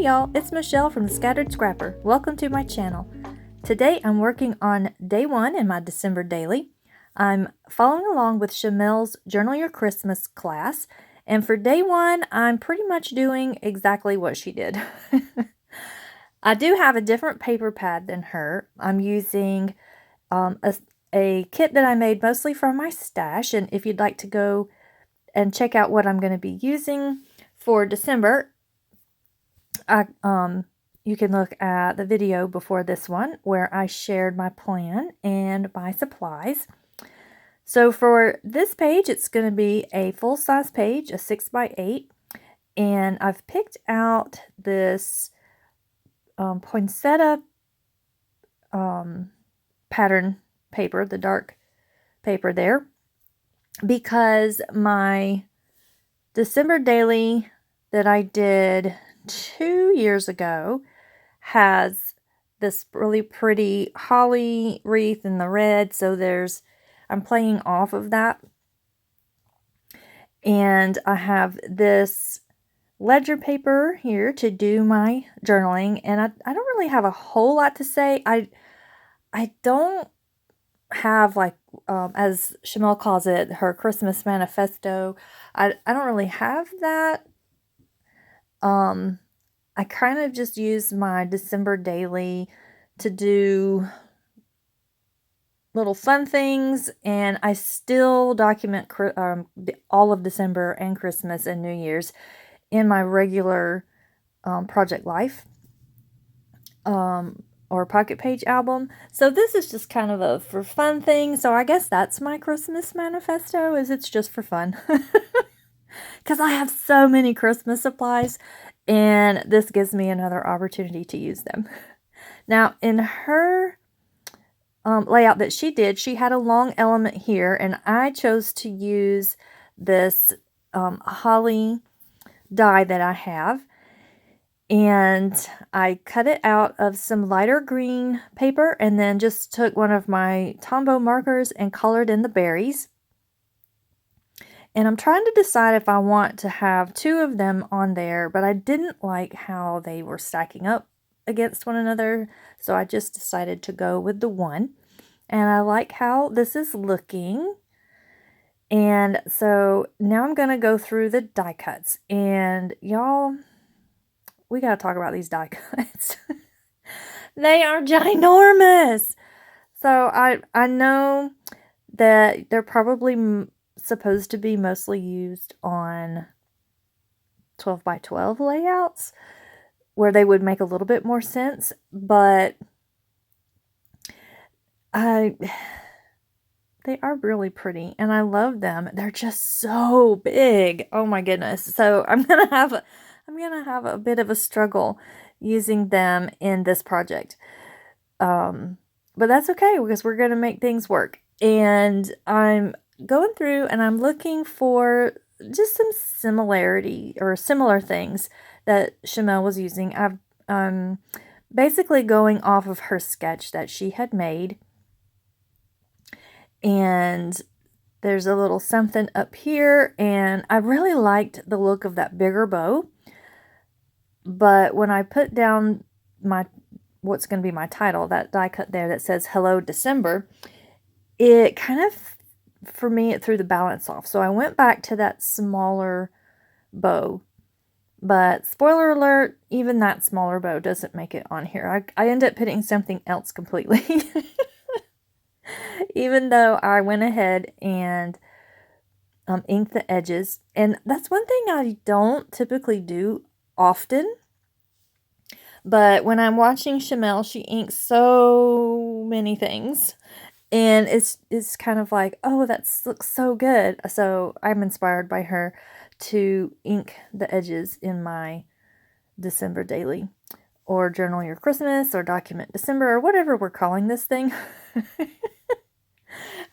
y'all, it's Michelle from the Scattered Scrapper. Welcome to my channel. Today I'm working on day 1 in my December daily. I'm following along with Shimelle's Journal Your Christmas class, and for day 1 I'm pretty much doing exactly what she did. I do have a different paper pad than her. I'm using a kit that I made mostly from my stash, and if you'd like to go and check out what I'm going to be using for December, you can look at the video before this one where I shared my plan and my supplies. So for this page, it's going to be a full-size page, a 6x8, and I've picked out this poinsettia pattern paper, the dark paper there, because my December daily that I did 2 years ago has this really pretty holly wreath in the red, so I'm playing off of that. And I have this ledger paper here to do my journaling, and I don't really have a whole lot to say. I don't have, like, as Shimelle calls it, her Christmas manifesto. I don't really have that. I kind of just use my December daily to do little fun things, and I still document all of December and Christmas and New Year's in my regular project life or pocket page album. So this is just kind of a for fun thing. So I guess that's my Christmas manifesto, is it's just for fun. Because I have so many Christmas supplies, and this gives me another opportunity to use them. Now, in her layout that she did, she had a long element here, and I chose to use this holly die that I have, and I cut it out of some lighter green paper and then just took one of my Tombow markers and colored in the berries. And I'm trying to decide if I want to have 2 of them on there, but I didn't like how they were stacking up against one another, so I just decided to go with the 1. And I like how this is looking. And so now I'm going to go through the die cuts. And y'all, we got to talk about these die cuts. They are ginormous. So I know that they're probably supposed to be mostly used on 12x12 layouts where they would make a little bit more sense, but they are really pretty and I love them. They're just so big. Oh my goodness. So I'm gonna have a bit of a struggle using them in this project. But that's okay, because we're gonna make things work. And I'm going through and I'm looking for just some similarity or similar things that Shimelle was using. I'm basically going off of her sketch that she had made. And there's a little something up here, and I really liked the look of that bigger bow. But when I put down what's going to be my title, that die cut there that says Hello December, it kind of, for me, it threw the balance off. So I went back to that smaller bow. But spoiler alert, even that smaller bow doesn't make it on here. I end up putting something else completely. Even though I went ahead and inked the edges. And that's one thing I don't typically do often. But when I'm watching Shimelle, she inks so many things. And it's kind of like, oh, that looks so good. So I'm inspired by her to ink the edges in my December daily. Or Journal Your Christmas, or Document December, or whatever we're calling this thing.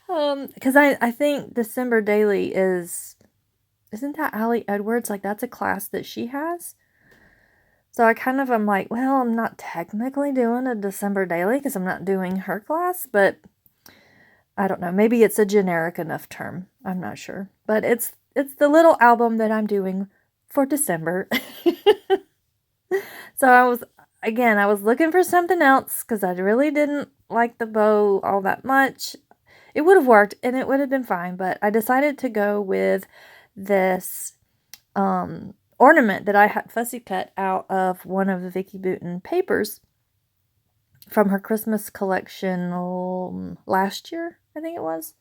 Because I think December daily isn't that Allie Edwards? Like, that's a class that she has. So I kind of am like, well, I'm not technically doing a December daily because I'm not doing her class, but I don't know. Maybe it's a generic enough term. I'm not sure. But it's the little album that I'm doing for December. So I was looking for something else because I really didn't like the bow all that much. It would have worked and it would have been fine, but I decided to go with this ornament that I had fussy cut out of one of the Vicky Bouton papers from her Christmas collection last year, I think it was.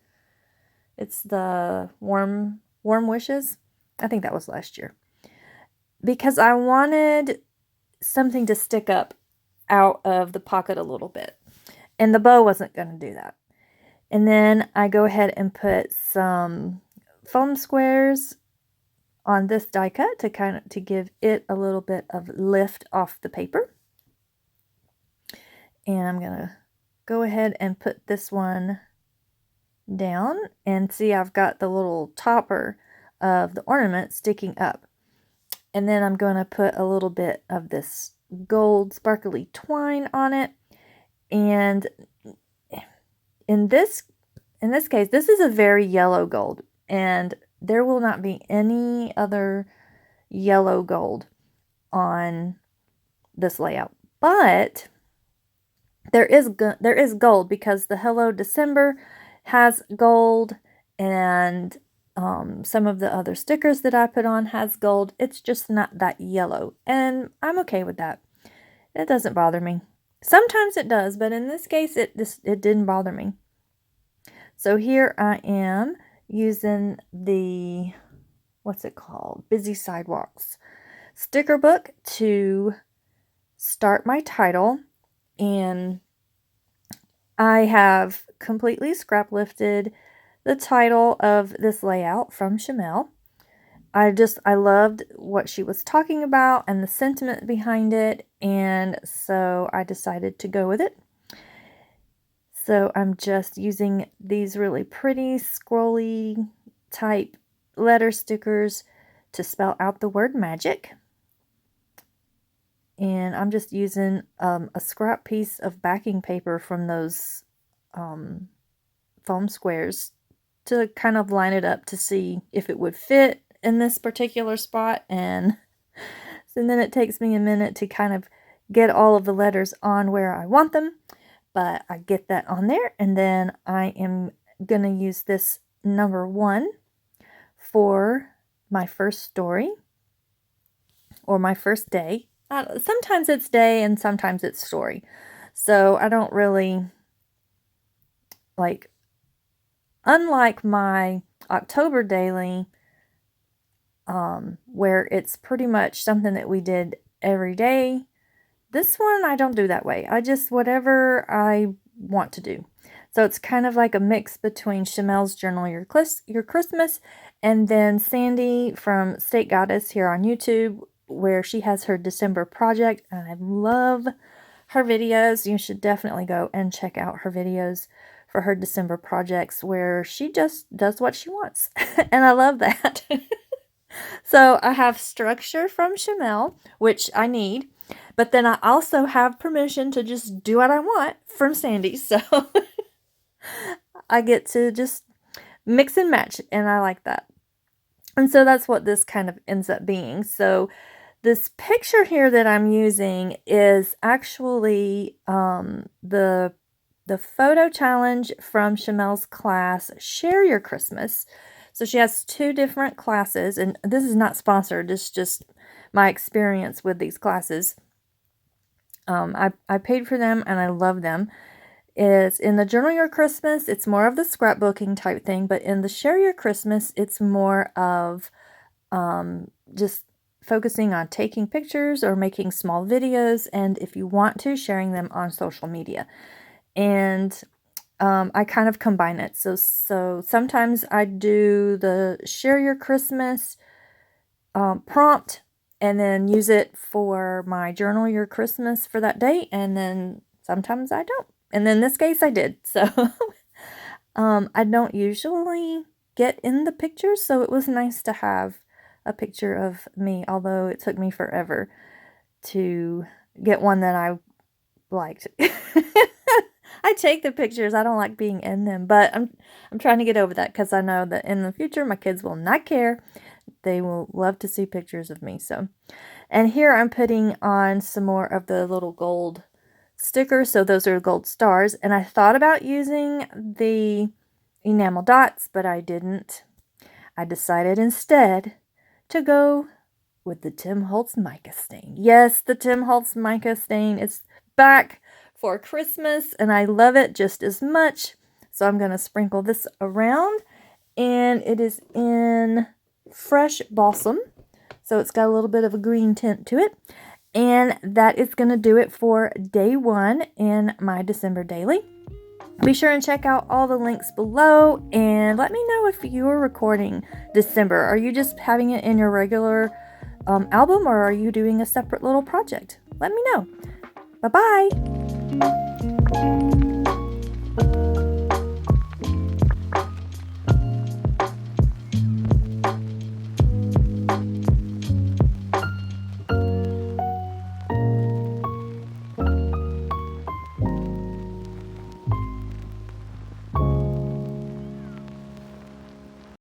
It's the Warm Wishes. I think that was last year. Because I wanted something to stick up out of the pocket a little bit. And the bow wasn't going to do that. And then I go ahead and put some foam squares on this die cut to give it a little bit of lift off the paper. And I'm going to go ahead and put this one down and see I've got the little topper of the ornament sticking up. And then I'm going to put a little bit of this gold sparkly twine on it. And in this case, this is a very yellow gold, and there will not be any other yellow gold on this layout. But there is gold because the Hello December has gold, and some of the other stickers that I put on has gold. It's just not that yellow, and I'm okay with that. It doesn't bother me. Sometimes it does, but in this case, it didn't bother me. So here I am using the, what's it called? Busy Sidewalks sticker book to start my title. And I have completely scrap lifted the title of this layout from Shimelle. I loved what she was talking about and the sentiment behind it, and so I decided to go with it. So I'm just using these really pretty scrolly type letter stickers to spell out the word magic. And I'm just using a scrap piece of backing paper from those foam squares to kind of line it up to see if it would fit in this particular spot. And then it takes me a minute to kind of get all of the letters on where I want them. But I get that on there, and then I am going to use this number 1 for my first story or my first day. Sometimes it's day and sometimes it's story. So I don't really unlike my October daily, where it's pretty much something that we did every day. This one, I don't do that way. I just, whatever I want to do. So it's kind of like a mix between Shimelle's Journal Your Christmas and then Sandy from State Goddess here on YouTube, where she has her December project. And I love her videos. You should definitely go and check out her videos for her December projects, where she just does what she wants. And I love that. So I have structure from Shimelle, which I need. But then I also have permission to just do what I want from Sandy. So I get to just mix and match, and I like that. And so that's what this kind of ends up being. So this picture here that I'm using is actually the photo challenge from Shimelle's class, Share Your Christmas. So she has 2 different classes, and this is not sponsored. It's just my experience with these classes. I paid for them and I love them. It's in the Journal Your Christmas, it's more of the scrapbooking type thing, but in the Share Your Christmas, it's more of just focusing on taking pictures or making small videos, and if you want to, sharing them on social media. And I kind of combine it. So sometimes I do the Share Your Christmas prompt and then use it for my Journal Your Christmas for that day, and then sometimes I don't. And in this case, I did. So I don't usually get in the pictures, so it was nice to have a picture of me, although it took me forever to get one that I liked. I take the pictures. I don't like being in them, but I'm trying to get over that because I know that in the future my kids will not care. They will love to see pictures of me. So, and here I'm putting on some more of the little gold stickers. So those are gold stars. And I thought about using the enamel dots, but I didn't. I decided instead to go with the Tim Holtz mica stain. Yes, the Tim Holtz mica stain is back for Christmas, and I love it just as much. So I'm going to sprinkle this around, and it is in Fresh Balsam. So it's got a little bit of a green tint to it. And that is going to do it for day 1 in my December daily. Be sure and check out all the links below, and let me know if you're recording December. Are you just having it in your regular album, or are you doing a separate little project? Let me know. Bye-bye.